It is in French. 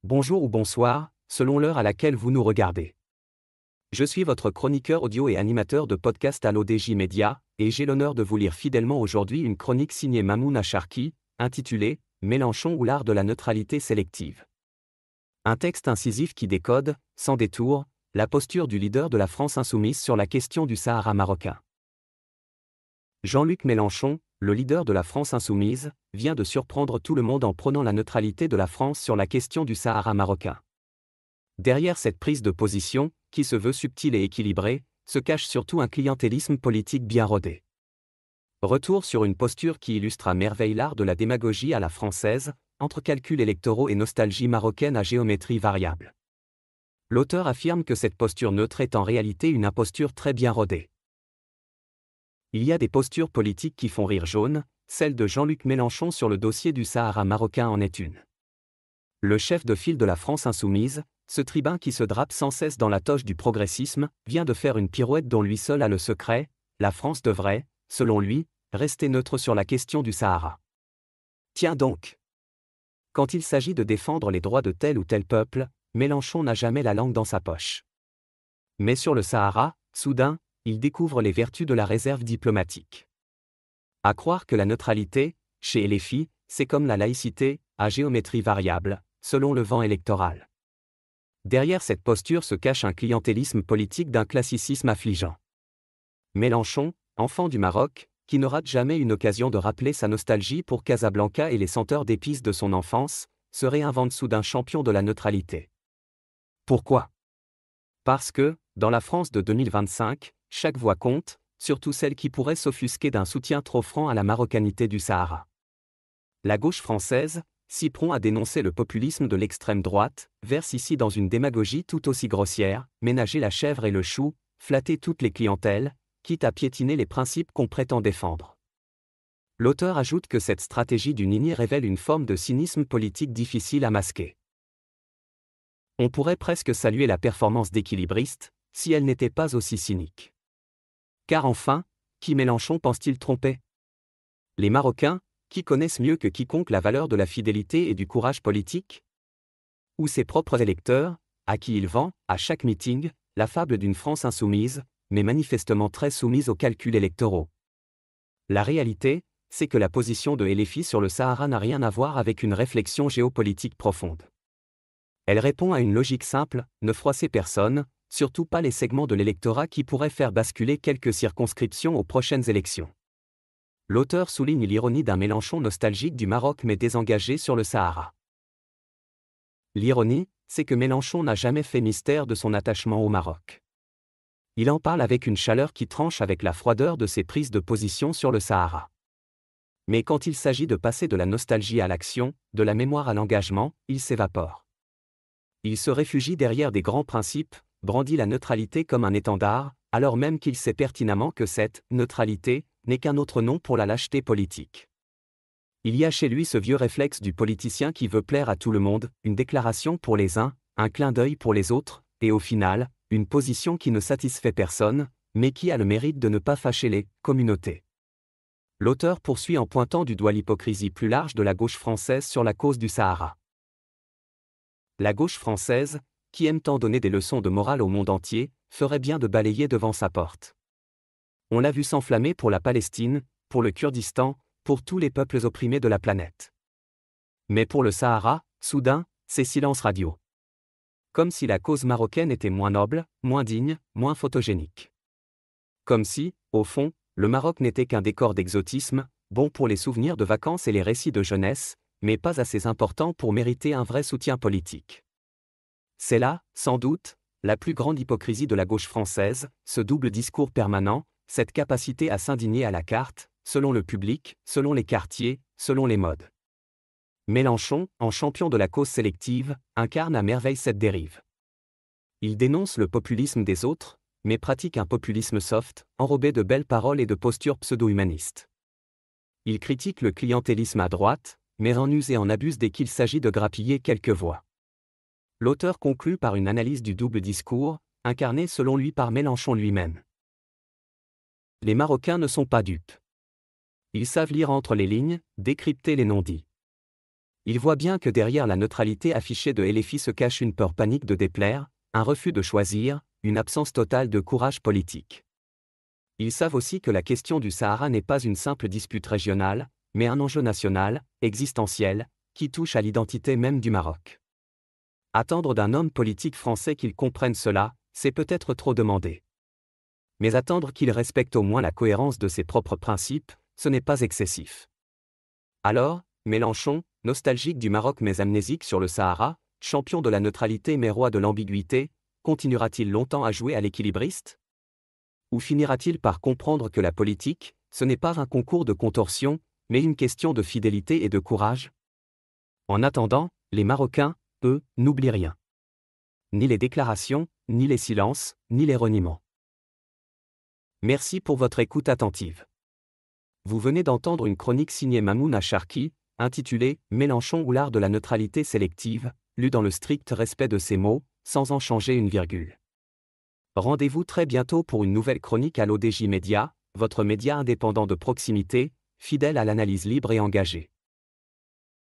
Bonjour ou bonsoir, selon l'heure à laquelle vous nous regardez. Je suis votre chroniqueur audio et animateur de podcast à l'ODJ Média, et j'ai l'honneur de vous lire fidèlement aujourd'hui une chronique signée Mamouna Charki, intitulée « Mélenchon ou l'art de la neutralité sélective ». Un texte incisif qui décode, sans détour, la posture du leader de la France insoumise sur la question du Sahara marocain. Jean-Luc Mélenchon, le leader de la France insoumise, vient de surprendre tout le monde en prônant la neutralité de la France sur la question du Sahara marocain. Derrière cette prise de position, qui se veut subtile et équilibrée, se cache surtout un clientélisme politique bien rodé. Retour sur une posture qui illustre à merveille l'art de la démagogie à la française, entre calculs électoraux et nostalgie marocaine à géométrie variable. L'auteur affirme que cette posture neutre est en réalité une imposture très bien rodée. Il y a des postures politiques qui font rire jaune, celle de Jean-Luc Mélenchon sur le dossier du Sahara marocain en est une. Le chef de file de la France insoumise, ce tribun qui se drape sans cesse dans la toge du progressisme, vient de faire une pirouette dont lui seul a le secret. La France devrait, selon lui, rester neutre sur la question du Sahara. Tiens donc! Quand il s'agit de défendre les droits de tel ou tel peuple, Mélenchon n'a jamais la langue dans sa poche. Mais sur le Sahara, soudain, il découvre les vertus de la réserve diplomatique. À croire que la neutralité, chez LFI, c'est comme la laïcité, à géométrie variable, selon le vent électoral. Derrière cette posture se cache un clientélisme politique d'un classicisme affligeant. Mélenchon, enfant du Maroc, qui ne rate jamais une occasion de rappeler sa nostalgie pour Casablanca et les senteurs d'épices de son enfance, se réinvente soudain champion de la neutralité. Pourquoi ? Parce que, dans la France de 2025, chaque voix compte, surtout celle qui pourrait s'offusquer d'un soutien trop franc à la marocanité du Sahara. La gauche française, si prompt à dénoncer le populisme de l'extrême droite, verse ici dans une démagogie tout aussi grossière, ménager la chèvre et le chou, flatter toutes les clientèles, quitte à piétiner les principes qu'on prétend défendre. L'auteur ajoute que cette stratégie du nini révèle une forme de cynisme politique difficile à masquer. On pourrait presque saluer la performance d'équilibriste, si elle n'était pas aussi cynique. Car enfin, qui Mélenchon pense-t-il tromper ? Les Marocains, qui connaissent mieux que quiconque la valeur de la fidélité et du courage politique ? Ou ses propres électeurs, à qui il vend, à chaque meeting, la fable d'une France insoumise, mais manifestement très soumise aux calculs électoraux. La réalité, c'est que la position de LFI sur le Sahara n'a rien à voir avec une réflexion géopolitique profonde. Elle répond à une logique simple, ne froisser personne, surtout pas les segments de l'électorat qui pourraient faire basculer quelques circonscriptions aux prochaines élections. L'auteur souligne l'ironie d'un Mélenchon nostalgique du Maroc mais désengagé sur le Sahara. L'ironie, c'est que Mélenchon n'a jamais fait mystère de son attachement au Maroc. Il en parle avec une chaleur qui tranche avec la froideur de ses prises de position sur le Sahara. Mais quand il s'agit de passer de la nostalgie à l'action, de la mémoire à l'engagement, il s'évapore. Il se réfugie derrière des grands principes, brandit la neutralité comme un étendard, alors même qu'il sait pertinemment que cette « neutralité » n'est qu'un autre nom pour la lâcheté politique. Il y a chez lui ce vieux réflexe du politicien qui veut plaire à tout le monde, une déclaration pour les uns, un clin d'œil pour les autres, et au final, une position qui ne satisfait personne, mais qui a le mérite de ne pas fâcher les communautés. L'auteur poursuit en pointant du doigt l'hypocrisie plus large de la gauche française sur la cause du Sahara. La gauche française, qui aime tant donner des leçons de morale au monde entier, ferait bien de balayer devant sa porte. On l'a vu s'enflammer pour la Palestine, pour le Kurdistan, pour tous les peuples opprimés de la planète. Mais pour le Sahara, soudain, c'est silence radio. Comme si la cause marocaine était moins noble, moins digne, moins photogénique. Comme si, au fond, le Maroc n'était qu'un décor d'exotisme, bon pour les souvenirs de vacances et les récits de jeunesse, mais pas assez important pour mériter un vrai soutien politique. C'est là, sans doute, la plus grande hypocrisie de la gauche française, ce double discours permanent, cette capacité à s'indigner à la carte, selon le public, selon les quartiers, selon les modes. Mélenchon, en champion de la cause sélective, incarne à merveille cette dérive. Il dénonce le populisme des autres, mais pratique un populisme soft, enrobé de belles paroles et de postures pseudo-humanistes. Il critique le clientélisme à droite, mais en use et en abuse dès qu'il s'agit de grappiller quelques voix. L'auteur conclut par une analyse du double discours, incarné selon lui par Mélenchon lui-même. Les Marocains ne sont pas dupes. Ils savent lire entre les lignes, décrypter les non-dits. Il voit bien que derrière la neutralité affichée de LFI se cache une peur panique de déplaire, un refus de choisir, une absence totale de courage politique. Ils savent aussi que la question du Sahara n'est pas une simple dispute régionale, mais un enjeu national, existentiel, qui touche à l'identité même du Maroc. Attendre d'un homme politique français qu'il comprenne cela, c'est peut-être trop demander. Mais attendre qu'il respecte au moins la cohérence de ses propres principes, ce n'est pas excessif. Alors, Mélenchon, nostalgique du Maroc mais amnésique sur le Sahara, champion de la neutralité mais roi de l'ambiguïté, continuera-t-il longtemps à jouer à l'équilibriste ? Ou finira-t-il par comprendre que la politique, ce n'est pas un concours de contorsion, mais une question de fidélité et de courage ? En attendant, les Marocains, eux, n'oublient rien. Ni les déclarations, ni les silences, ni les reniements. Merci pour votre écoute attentive. Vous venez d'entendre une chronique signée Mamouna Charki, intitulée « Mélenchon ou l'art de la neutralité sélective », lue dans le strict respect de ses mots, sans en changer une virgule. Rendez-vous très bientôt pour une nouvelle chronique à l'ODJ Média, votre média indépendant de proximité, fidèle à l'analyse libre et engagée.